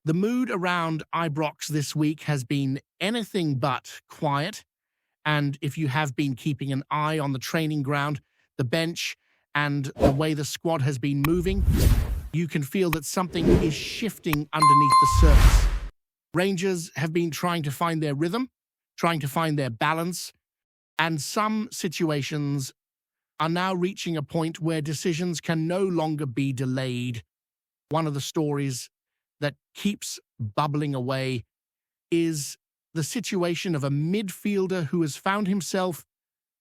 The mood around Ibrox this week has been anything but quiet, and if you have been keeping an eye on the training ground, the bench, and the way the squad has been moving, you can feel that something is shifting underneath the surface. Rangers have been trying to find their rhythm, trying to find their balance, and some situations are now reaching a point where decisions can no longer be delayed. One of the stories that keeps bubbling away is the situation of a midfielder who has found himself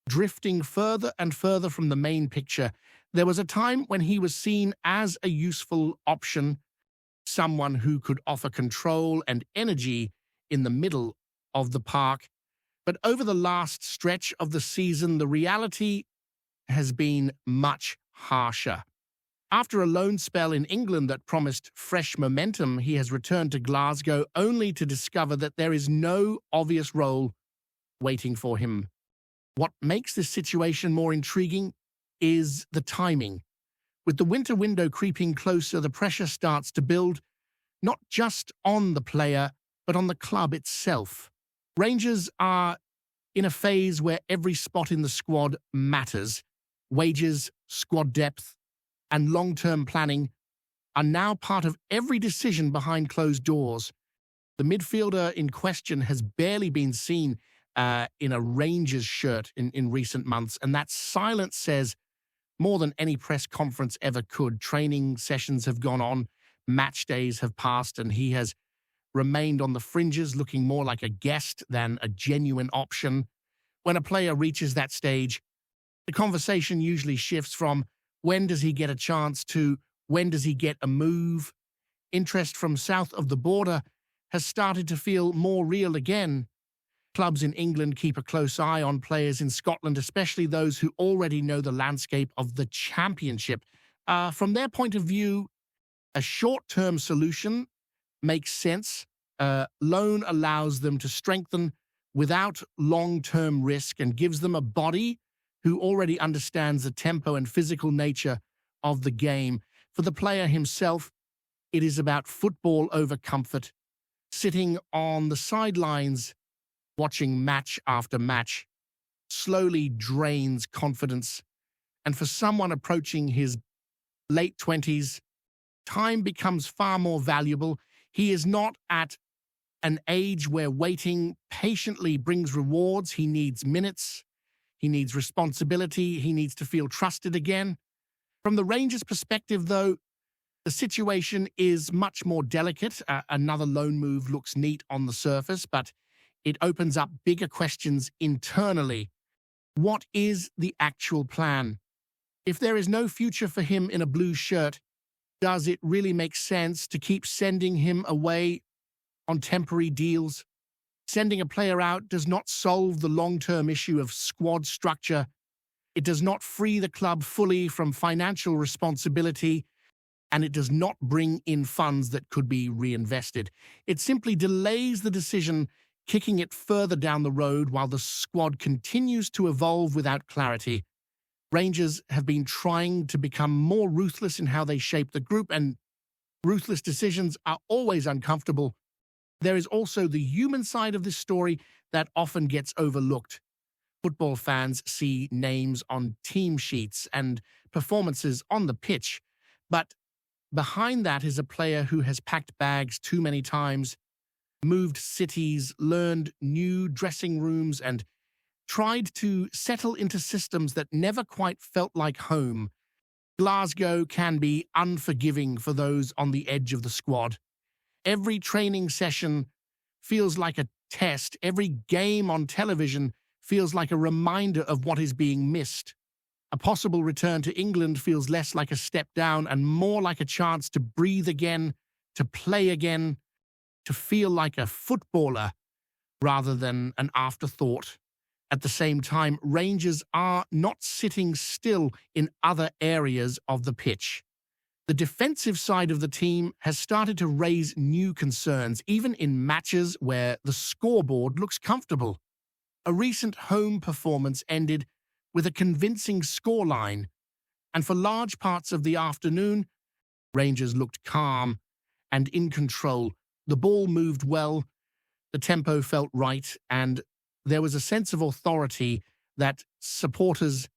drifting further and further from the main picture. There was a time when he was seen as a useful option, someone who could offer control and energy in the middle of the park. But over the last stretch of the season, the reality has been much harsher. After a loan spell in England that promised fresh momentum, he has returned to Glasgow only to discover that there is no obvious role waiting for him. What makes this situation more intriguing is the timing. With the winter window creeping closer, the pressure starts to build, not just on the player, but on the club itself. Rangers are in a phase where every spot in the squad matters. Wages, squad depth, and long-term planning are now part of every decision behind closed doors. The midfielder in question has barely been seen in a Rangers shirt in recent months, and that silence says more than any press conference ever could. Training sessions have gone on, match days have passed, and he has remained on the fringes, looking more like a guest than a genuine option. When a player reaches that stage, the conversation usually shifts from when does he get a chance to when does he get a move. Interest from south of the border has started to feel more real again. Clubs in England keep a close eye on players in Scotland, especially those who already know the landscape of the Championship. From their point of view, a short-term solution makes sense. Loan allows them to strengthen without long-term risk and gives them a body who already understands the tempo and physical nature of the game. For the player himself, it is about football over comfort. Sitting on the sidelines, watching match after match, slowly drains confidence. And for someone approaching his late 20s, time becomes far more valuable. He is not at an age where waiting patiently brings rewards. He needs minutes. He needs responsibility. He needs to feel trusted again. From the Rangers' perspective, though, the situation is much more delicate. Another loan move looks neat on the surface, but it opens up bigger questions internally. What is the actual plan? If there is no future for him in a blue shirt, does it really make sense to keep sending him away on temporary deals? Sending a player out does not solve the long-term issue of squad structure. It does not free the club fully from financial responsibility, and it does not bring in funds that could be reinvested. It simply delays the decision, kicking it further down the road while the squad continues to evolve without clarity. Rangers have been trying to become more ruthless in how they shape the group, and ruthless decisions are always uncomfortable. There is also the human side of this story that often gets overlooked. Football fans see names on team sheets and performances on the pitch, but behind that is a player who has packed bags too many times, moved cities, learned new dressing rooms, and tried to settle into systems that never quite felt like home. Glasgow can be unforgiving for those on the edge of the squad. Every training session feels like a test. Every game on television feels like a reminder of what is being missed. A possible return to England feels less like a step down and more like a chance to breathe again, to play again, to feel like a footballer rather than an afterthought. At the same time, Rangers are not sitting still in other areas of the pitch. The defensive side of the team has started to raise new concerns, even in matches where the scoreboard looks comfortable. A recent home performance ended with a convincing scoreline, and for large parts of the afternoon, Rangers looked calm and in control. The ball moved well, the tempo felt right, and there was a sense of authority that supporters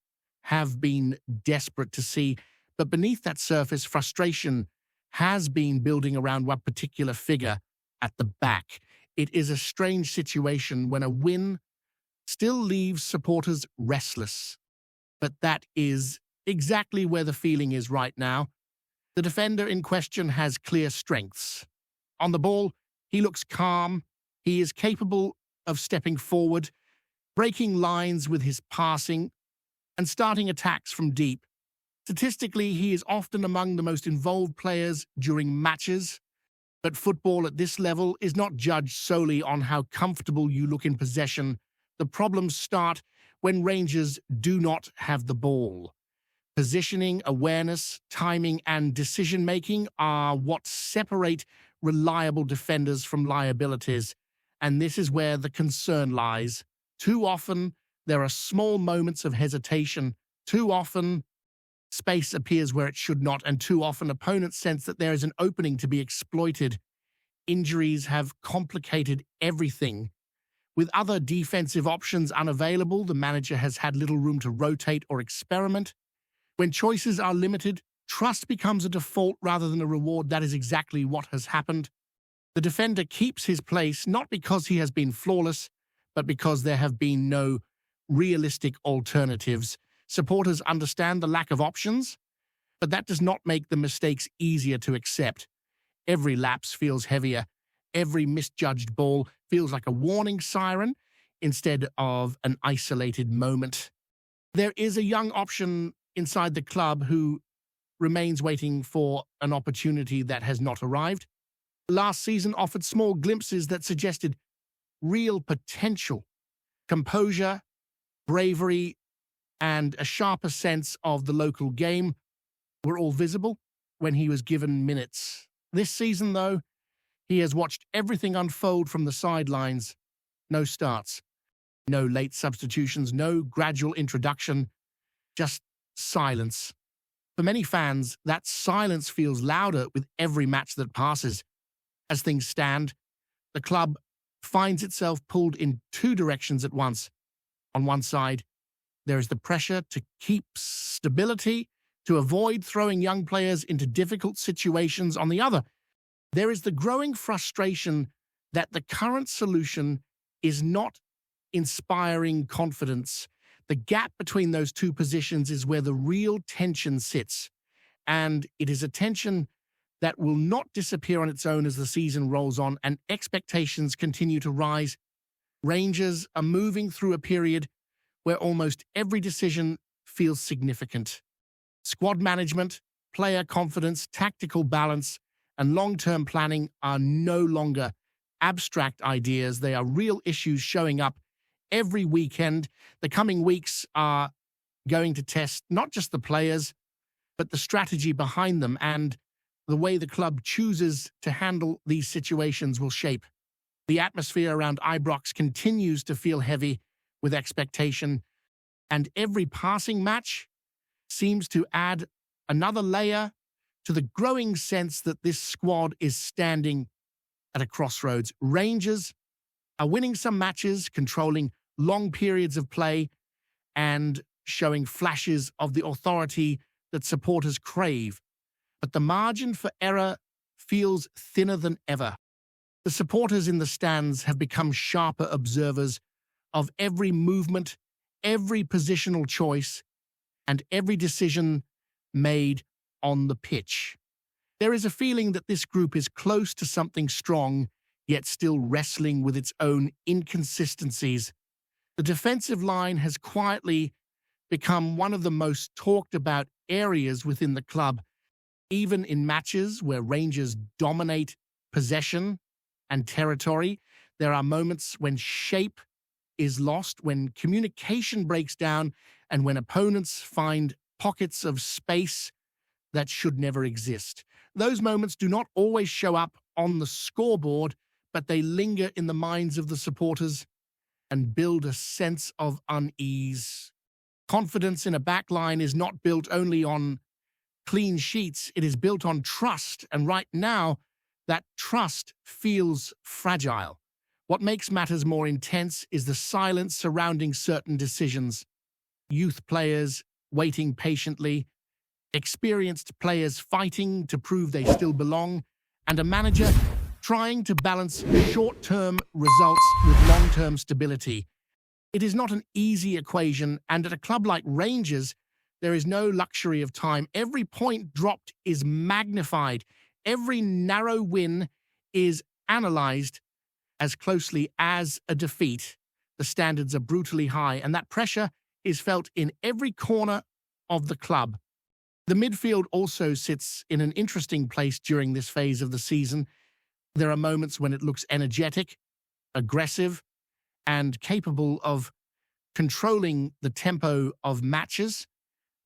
have been desperate to see. But beneath that surface, frustration has been building around one particular figure at the back. It is a strange situation when a win still leaves supporters restless. But that is exactly where the feeling is right now. The defender in question has clear strengths. On the ball, he looks calm. He is capable of stepping forward, breaking lines with his passing, and starting attacks from deep. Statistically, he is often among the most involved players during matches, but football at this level is not judged solely on how comfortable you look in possession. The problems start when Rangers do not have the ball. Positioning, awareness, timing, and decision-making are what separate reliable defenders from liabilities, and this is where the concern lies. Too often, there are small moments of hesitation. Too often, space appears where it should not, and too often opponents sense that there is an opening to be exploited. Injuries have complicated everything. With other defensive options unavailable, the manager has had little room to rotate or experiment. When choices are limited, trust becomes a default rather than a reward. That is exactly what has happened. The defender keeps his place not because he has been flawless, but because there have been no realistic alternatives. Supporters understand the lack of options, but that does not make the mistakes easier to accept. Every lapse feels heavier. Every misjudged ball feels like a warning siren instead of an isolated moment. There is a young option inside the club who remains waiting for an opportunity that has not arrived. Last season offered small glimpses that suggested real potential. Composure, bravery, and a sharper sense of the local game were all visible when he was given minutes. This season, though, he has watched everything unfold from the sidelines. No starts, no late substitutions, no gradual introduction, just silence. For many fans, that silence feels louder with every match that passes. As things stand, the club finds itself pulled in two directions at once. On one side, there is the pressure to keep stability, to avoid throwing young players into difficult situations. On the other, there is the growing frustration that the current solution is not inspiring confidence. The gap between those two positions is where the real tension sits, and it is a tension that will not disappear on its own as the season rolls on and expectations continue to rise. Rangers are moving through a period where almost every decision feels significant. Squad management, player confidence, tactical balance, and long-term planning are no longer abstract ideas. They are real issues showing up every weekend. The coming weeks are going to test not just the players, but the strategy behind them, and the way the club chooses to handle these situations will shape. The atmosphere around Ibrox continues to feel heavy with expectation, and every passing match seems to add another layer to the growing sense that this squad is standing at a crossroads. Rangers are winning some matches, controlling long periods of play, and showing flashes of the authority that supporters crave. But the margin for error feels thinner than ever. The supporters in the stands have become sharper observers of every movement, every positional choice, and every decision made on the pitch. There is a feeling that this group is close to something strong, yet still wrestling with its own inconsistencies. The defensive line has quietly become one of the most talked about areas within the club. Even in matches where Rangers dominate possession and territory, there are moments when shape is lost, when communication breaks down, and when opponents find pockets of space that should never exist. Those moments do not always show up on the scoreboard, but they linger in the minds of the supporters and build a sense of unease. Confidence in a backline is not built only on clean sheets, it is built on trust, and right now, That trust feels fragile. What makes matters more intense is the silence surrounding certain decisions. Youth players waiting patiently, experienced players fighting to prove they still belong, and a manager trying to balance short-term results with long-term stability. It is not an easy equation, and at a club like Rangers, there is no luxury of time. Every point dropped is magnified. Every narrow win is analysed as closely as a defeat. The standards are brutally high, and that pressure is felt in every corner of the club. The midfield also sits in an interesting place during this phase of the season. There are moments when it looks energetic, aggressive, and capable of controlling the tempo of matches.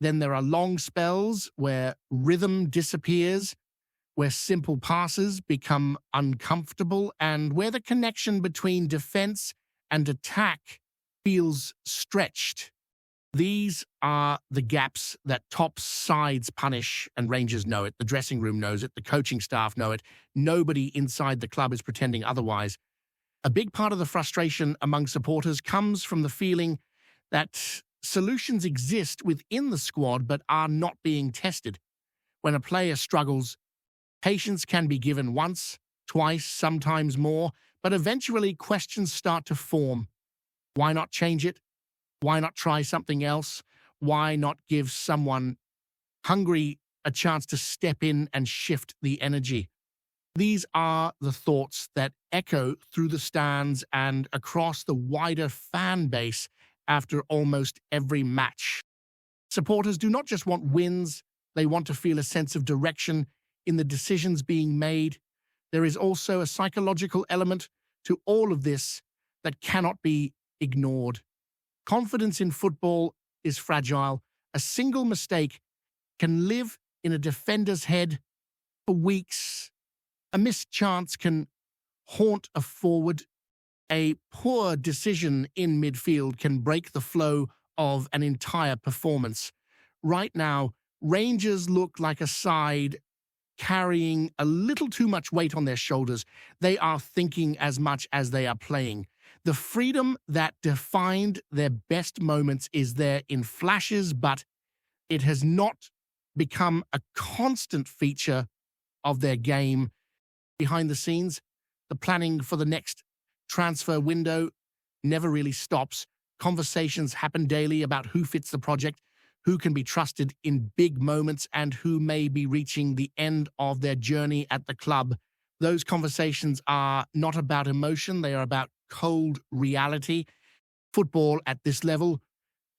Then there are long spells where rhythm disappears, where simple passes become uncomfortable, and where the connection between defense and attack feels stretched. These are the gaps that top sides punish, and Rangers know it. The dressing room knows it. The coaching staff know it. Nobody inside the club is pretending otherwise. A big part of the frustration among supporters comes from the feeling that solutions exist within the squad but are not being tested. When a player struggles, patience can be given once, twice, sometimes more, but eventually questions start to form. Why not change it? Why not try something else? Why not give someone hungry a chance to step in and shift the energy? These are the thoughts that echo through the stands and across the wider fan base after almost every match. Supporters do not just want wins, they want to feel a sense of direction in the decisions being made. There is also a psychological element to all of this that cannot be ignored. Confidence in football is fragile. A single mistake can live in a defender's head for weeks. A missed chance can haunt a forward. A poor decision in midfield can break the flow of an entire performance. Right now, Rangers look like a side carrying a little too much weight on their shoulders. They are thinking as much as they are playing. The freedom that defined their best moments is there in flashes, but it has not become a constant feature of their game. Behind the scenes, the planning for the next transfer window never really stops. Conversations happen daily about who fits the project, who can be trusted in big moments, and who may be reaching the end of their journey at the club. Those conversations are not about emotion, they are about cold reality. Football at this level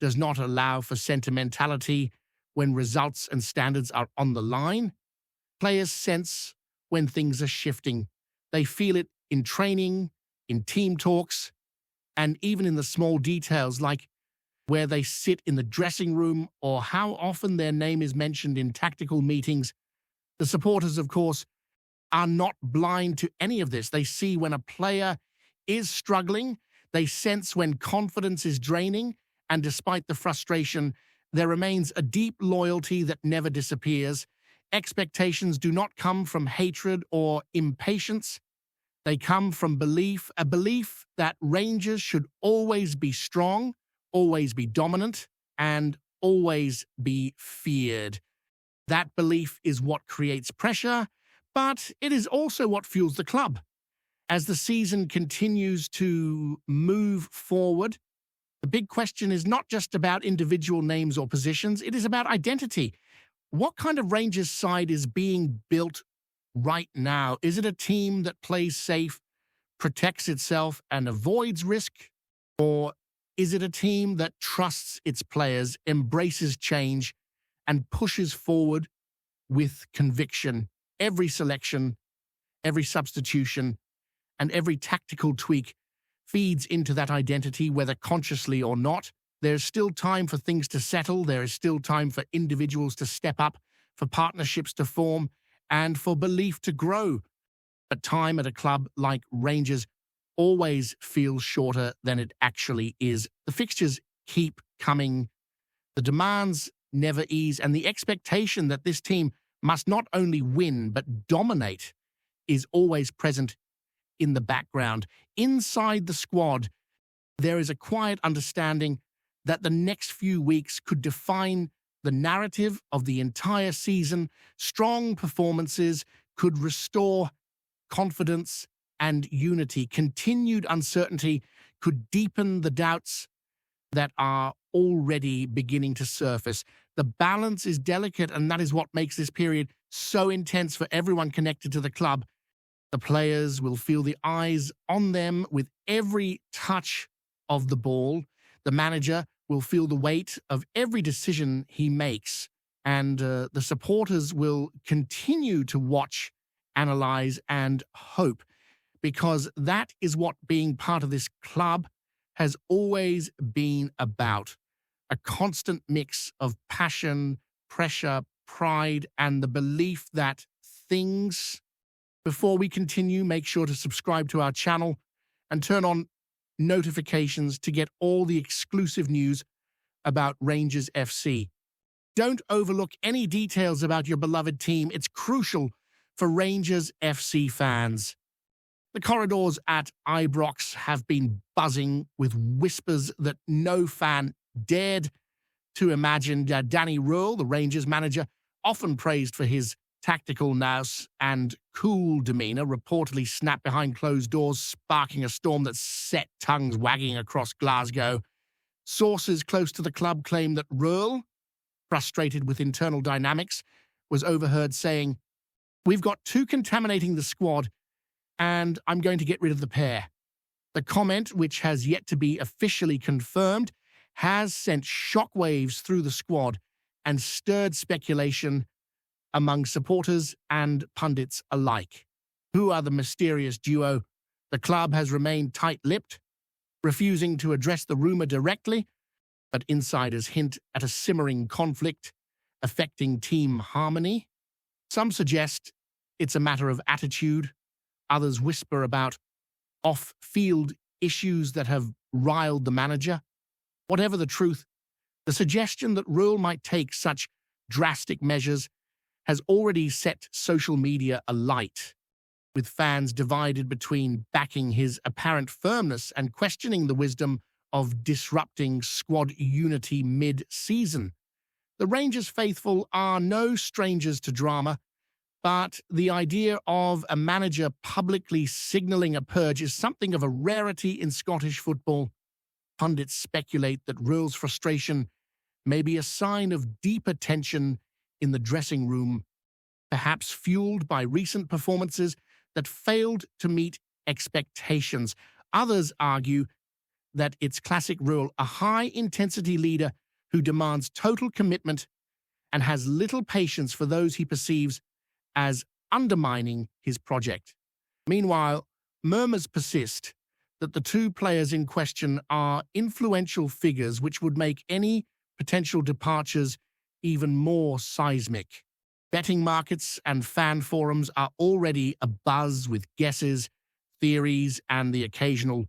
does not allow for sentimentality when results and standards are on the line. Players sense when things are shifting. They feel it in training, in team talks, and even in the small details like where they sit in the dressing room or how often their name is mentioned in tactical meetings. The supporters, of course, are not blind to any of this. They see when a player is struggling, they sense when confidence is draining, and despite the frustration, there remains a deep loyalty that never disappears. Expectations do not come from hatred or impatience. They come from belief, a belief that Rangers should always be strong, always be dominant, and always be feared. That belief is what creates pressure, but it is also what fuels the club. As the season continues to move forward, the big question is not just about individual names or positions, it is about identity. What kind of Rangers side is being built right now? Is it a team that plays safe, protects itself, and avoids risk? Or is it a team that trusts its players, embraces change, and pushes forward with conviction? Every selection, every substitution, and every tactical tweak feeds into that identity, whether consciously or not. There's still time for things to settle. There is still time for individuals to step up, for partnerships to form, and for belief to grow. But time at a club like Rangers always feels shorter than it actually is. The fixtures keep coming. The demands never ease, and the expectation that this team must not only win, but dominate is always present in the background. Inside the squad, there is a quiet understanding that the next few weeks could define the narrative of the entire season. Strong performances could restore confidence and unity. Continued uncertainty could deepen the doubts that are already beginning to surface. The balance is delicate, and that is what makes this period so intense for everyone connected to the club. The players will feel the eyes on them with every touch of the ball. The manager will feel the weight of every decision he makes, and the supporters will continue to watch, analyze, and hope, because that is what being part of this club has always been about. A constant mix of passion, pressure, pride, and the belief that things... Before we continue, make sure to subscribe to our channel and turn on notifications to get all the exclusive news about Rangers FC. Don't overlook any details about your beloved team. It's crucial for Rangers FC fans. The corridors at Ibrox have been buzzing with whispers that no fan dared to imagine. Danny Röhl, the Rangers manager, often praised for his tactical nous and cool demeanor, reportedly snapped behind closed doors, sparking a storm that set tongues wagging across Glasgow. Sources close to the club claim that Röhl, frustrated with internal dynamics, was overheard saying, "We've got two contaminating the squad, and I'm going to get rid of the pair." The comment, which has yet to be officially confirmed, has sent shockwaves through the squad and stirred speculation among supporters and pundits alike. Who are the mysterious duo? The club has remained tight-lipped, refusing to address the rumor directly, but insiders hint at a simmering conflict affecting team harmony. Some suggest it's a matter of attitude. Others whisper about off-field issues that have riled the manager. Whatever the truth, the suggestion that Röhl might take such drastic measures has already set social media alight, with fans divided between backing his apparent firmness and questioning the wisdom of disrupting squad unity mid-season. The Rangers faithful are no strangers to drama, but the idea of a manager publicly signalling a purge is something of a rarity in Scottish football. Pundits speculate that Röhl's frustration may be a sign of deeper tension in the dressing room, perhaps fueled by recent performances that failed to meet expectations. Others argue that it's classic Röhl, a high-intensity leader who demands total commitment and has little patience for those he perceives as undermining his project. Meanwhile, murmurs persist that the two players in question are influential figures, which would make any potential departures even more seismic. Betting markets and fan forums are already abuzz with guesses, theories, and the occasional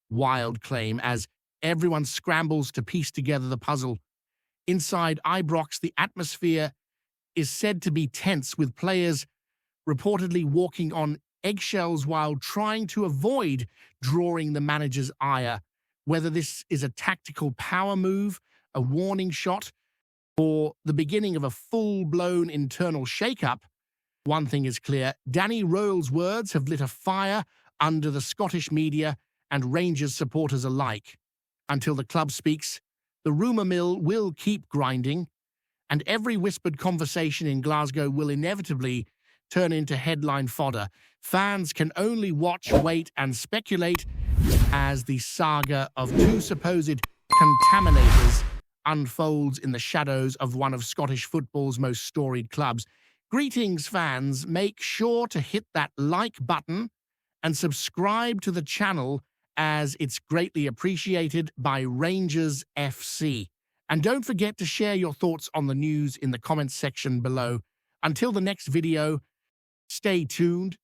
wild claim as everyone scrambles to piece together the puzzle. Inside Ibrox, the atmosphere is said to be tense, with players reportedly walking on eggshells while trying to avoid drawing the manager's ire. Whether this is a tactical power move, a warning shot, or the beginning of a full-blown internal shake-up, one thing is clear: Danny Röhl's words have lit a fire under the Scottish media and Rangers supporters alike. Until the club speaks, the rumour mill will keep grinding, and every whispered conversation in Glasgow will inevitably turn into headline fodder. Fans can only watch, wait, and speculate as the saga of two supposed contaminators unfolds in the shadows of one of Scottish football's most storied clubs. Greetings, fans. Make sure to hit that like button and subscribe to the channel, as it's greatly appreciated by Rangers FC. And don't forget to share your thoughts on the news in the comments section below. Until the next video, stay tuned